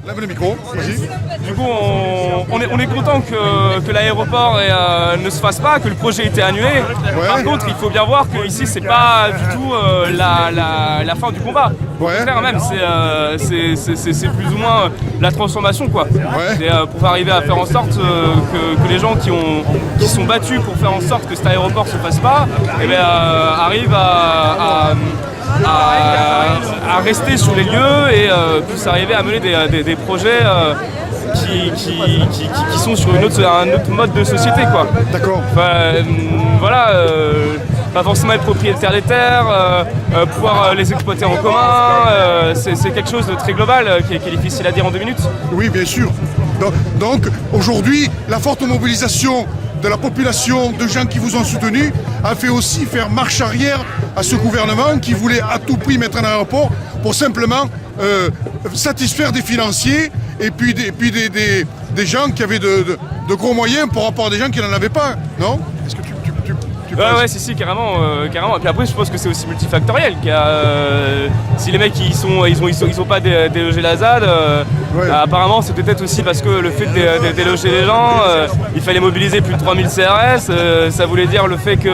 Lève le micro, vas-y. Du coup, on est content que l'aéroport ne se fasse pas, que le projet ait été annulé. Ouais. Par contre, il faut bien voir que ici, c'est pas du tout la fin du combat. Au contraire, même, c'est plus ou moins la transformation, quoi. Ouais. C'est pour arriver à faire en sorte que les gens qui sont battus pour faire en sorte que cet aéroport se fasse pas, arrivent à rester sur les lieux et puissent arriver à mener des projets qui sont sur un autre mode de société, quoi. D'accord. Pas forcément être propriétaire des terres, pouvoir les exploiter en commun, c'est quelque chose de très global qui est difficile à dire en 2 minutes. Oui, bien sûr. Donc aujourd'hui, la forte mobilisation de la population, de gens qui vous ont soutenu, a fait aussi faire marche arrière à ce gouvernement qui voulait à tout prix mettre un aéroport pour simplement satisfaire des financiers et puis des gens qui avaient de gros moyens par rapport à des gens qui n'en avaient pas, non? Est-ce que tu penses? Ouais, si, carrément. Et puis après, je pense que c'est aussi multifactoriel. Si les mecs ils ont pas délogé la ZAD, apparemment c'est peut-être aussi parce que le fait de déloger les gens, il fallait mobiliser plus de 3000 CRS. Ça voulait dire le fait que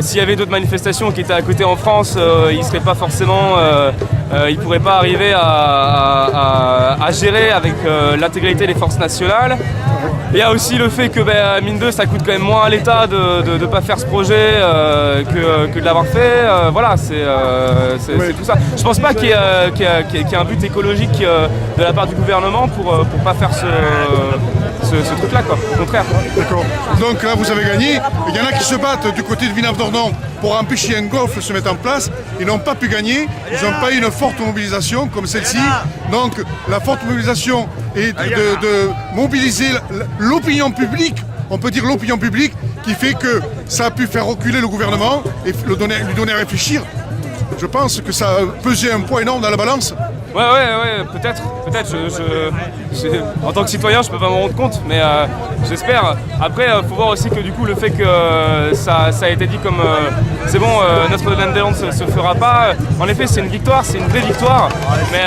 s'il y avait d'autres manifestations qui étaient à côté en France, ils seraient pas forcément, ils pourraient pas arriver à gérer avec l'intégralité des forces nationales. Il y a aussi le fait que mine de ça coûte quand même moins à l'État de pas faire ce projet que de l'avoir fait. C'est tout ça. Je pense pas qu'il y ait un but écologique de la part du gouvernement pour pas faire ce truc-là, quoi. Au contraire. D'accord. Donc là, vous avez gagné. Il y en a qui se battent du côté de Villeneuve-d'Ornon pour empêcher un golf de se mettre en place. Ils n'ont pas pu gagner. Ils n'ont pas eu une forte mobilisation comme celle-ci. Donc la forte mobilisation est de mobiliser l'opinion publique. On peut dire l'opinion publique qui fait que ça a pu faire reculer le gouvernement et lui donner à réfléchir. Je pense que ça a pesé un poids énorme dans la balance. Ouais, peut-être. En tant que citoyen, je peux pas m'en rendre compte, mais j'espère. Après, faut voir aussi que du coup, le fait que ça a été dit comme c'est bon, Notre-Dame-des-Landes se fera pas. En effet, c'est une victoire, c'est une vraie victoire, mais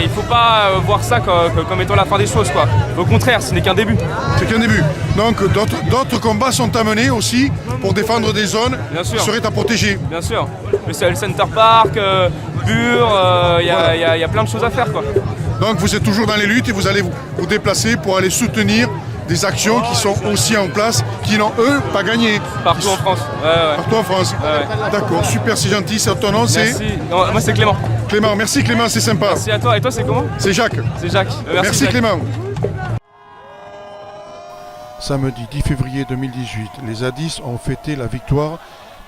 il faut pas voir ça comme étant la fin des choses, quoi. Au contraire, ce n'est qu'un début. C'est qu'un début. Donc d'autres combats sont à mener aussi pour défendre des zones qui seraient à protéger. Bien sûr. Le Center Park, Bure, il y a plein de choses à faire, quoi. Donc vous êtes toujours dans les luttes et vous allez vous déplacer pour aller soutenir des actions qui sont aussi en place, qui n'ont eux pas gagné. Partout en France. Partout en France. Ouais. D'accord, super, c'est gentil. C'est ton nom, c'est? Merci. Non, moi c'est Clément. Clément, merci Clément, c'est sympa. Merci à toi. Et toi c'est comment? C'est Jacques. C'est Jacques. Merci Jacques. Clément. Samedi 10 février 2018, les zadistes ont fêté la victoire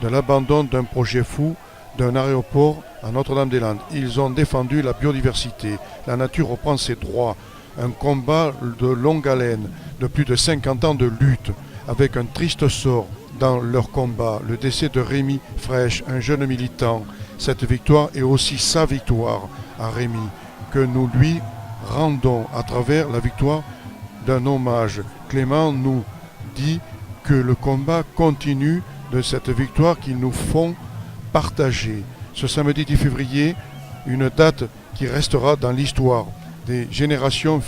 de l'abandon d'un projet fou d'un aéroport à Notre-Dame-des-Landes. Ils ont défendu la biodiversité. La nature reprend ses droits. Un combat de longue haleine, de plus de 50 ans de lutte, avec un triste sort dans leur combat, le décès de Rémi Fraîche, un jeune militant. Cette victoire est aussi sa victoire à Rémi, que nous lui rendons à travers la victoire d'un hommage. Clément nous dit que le combat continue de cette victoire qu'ils nous font partager. Ce samedi 10 février, une date qui restera dans l'histoire des générations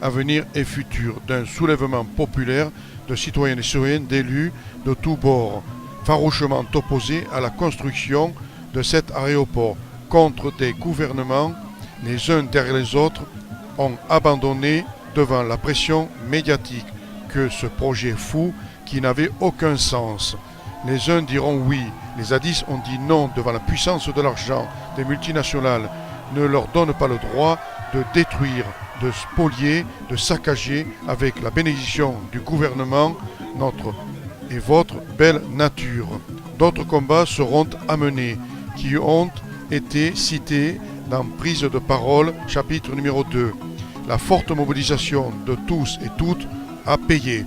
à venir et futures, d'un soulèvement populaire de citoyens et citoyennes, d'élus de tous bords, farouchement opposés à la construction de cet aéroport, contre des gouvernements, les uns derrière les autres, ont abandonné devant la pression médiatique que ce projet fou qui n'avait aucun sens. Les uns diront oui, les zadistes ont dit non devant la puissance de l'argent des multinationales, ne leur donne pas le droit de détruire, de spolier, de saccager avec la bénédiction du gouvernement notre et votre belle nature. D'autres combats seront amenés qui ont été cités dans Prise de parole, chapitre numéro 2. La forte mobilisation de tous et toutes a payé.